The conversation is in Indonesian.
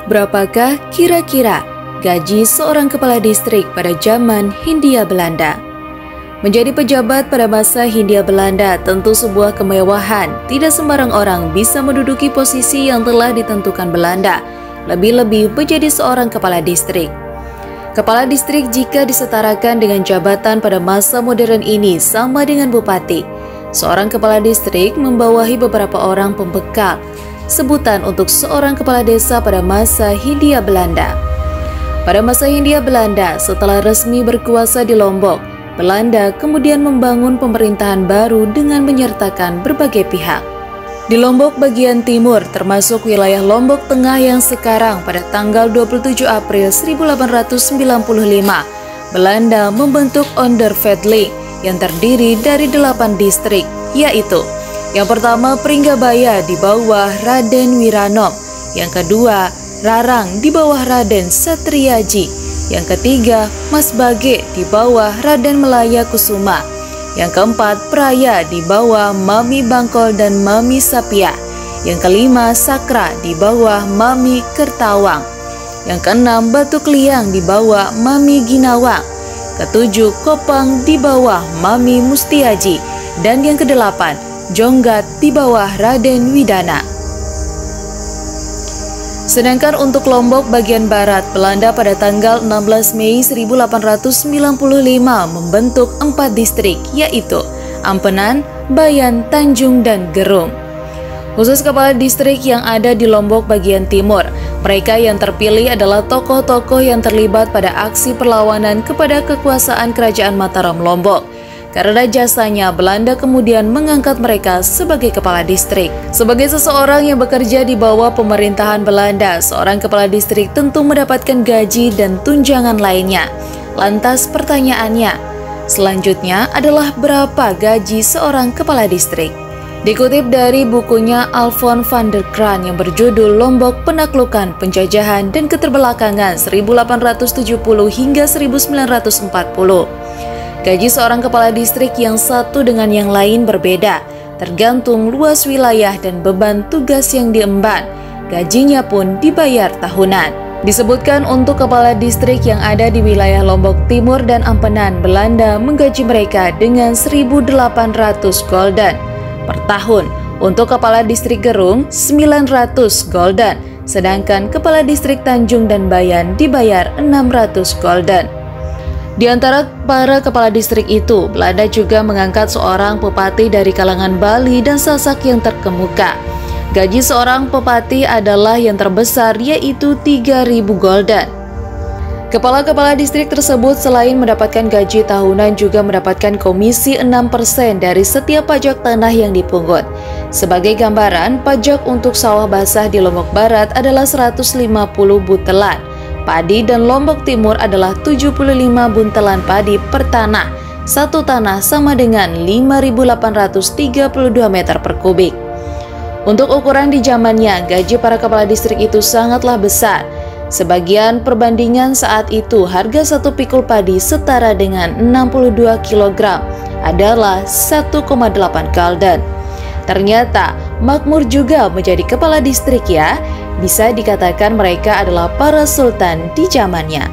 Berapakah kira-kira gaji seorang kepala distrik pada zaman Hindia Belanda? Menjadi pejabat pada masa Hindia Belanda tentu sebuah kemewahan. Tidak sembarang orang bisa menduduki posisi yang telah ditentukan Belanda, lebih-lebih menjadi seorang kepala distrik. Kepala distrik jika disetarakan dengan jabatan pada masa modern ini sama dengan bupati. Seorang kepala distrik membawahi beberapa orang pembekal, sebutan untuk seorang kepala desa pada masa Hindia Belanda. Pada masa Hindia Belanda, setelah resmi berkuasa di Lombok, Belanda kemudian membangun pemerintahan baru dengan menyertakan berbagai pihak. Di Lombok bagian timur, termasuk wilayah Lombok Tengah yang sekarang pada tanggal 27 April 1895, Belanda membentuk Ondervedeling yang terdiri dari 8 distrik, yaitu yang pertama Pringgabaya di bawah Raden Wiranom, yang kedua Rarang di bawah Raden Satriaji, yang ketiga Masbage di bawah Raden Melaya Kusuma, yang keempat Praya di bawah Mami Bangkol dan Mami Sapia, yang kelima Sakra di bawah Mami Kertawang, yang keenam Batu Kliang di bawah Mami Ginawang, ketujuh Kopang di bawah Mami Mustiaji, dan yang kedelapan Jonggat di bawah Raden Widana. Sedangkan untuk Lombok bagian barat, Belanda pada tanggal 16 Mei 1895 membentuk 4 distrik, yaitu Ampenan, Bayan, Tanjung, dan Gerung. Khusus kepala distrik yang ada di Lombok bagian timur, mereka yang terpilih adalah tokoh-tokoh yang terlibat pada aksi perlawanan kepada kekuasaan Kerajaan Mataram Lombok. Karena jasanya, Belanda kemudian mengangkat mereka sebagai kepala distrik. Sebagai seseorang yang bekerja di bawah pemerintahan Belanda, seorang kepala distrik tentu mendapatkan gaji dan tunjangan lainnya. Lantas pertanyaannya, selanjutnya adalah berapa gaji seorang kepala distrik? Dikutip dari bukunya Alfons van der Kraan yang berjudul Lombok Penaklukan, Penjajahan, dan Keterbelakangan 1870 hingga 1940. Gaji seorang kepala distrik yang satu dengan yang lain berbeda, tergantung luas wilayah dan beban tugas yang diemban. Gajinya pun dibayar tahunan. Disebutkan untuk kepala distrik yang ada di wilayah Lombok Timur dan Ampenan, Belanda menggaji mereka dengan 1.800 gulden per tahun. Untuk kepala distrik Gerung, 900 gulden, sedangkan kepala distrik Tanjung dan Bayan dibayar 600 gulden. Di antara para kepala distrik itu, Belanda juga mengangkat seorang bupati dari kalangan Bali dan Sasak yang terkemuka. Gaji seorang bupati adalah yang terbesar, yaitu 3.000 gulden. Kepala-kepala distrik tersebut selain mendapatkan gaji tahunan juga mendapatkan komisi 6% dari setiap pajak tanah yang dipungut. Sebagai gambaran, pajak untuk sawah basah di Lombok Barat adalah 150 buntelan padi dan Lombok Timur adalah 75 buntelan padi per tanah. Satu tanah sama dengan 5.832 meter per kubik. Untuk ukuran di zamannya, gaji para kepala distrik itu sangatlah besar. Sebagian perbandingan saat itu, harga satu pikul padi setara dengan 62 kg adalah 1,8 gulden. Ternyata makmur juga menjadi kepala distrik ya. Bisa dikatakan mereka adalah para sultan di zamannya.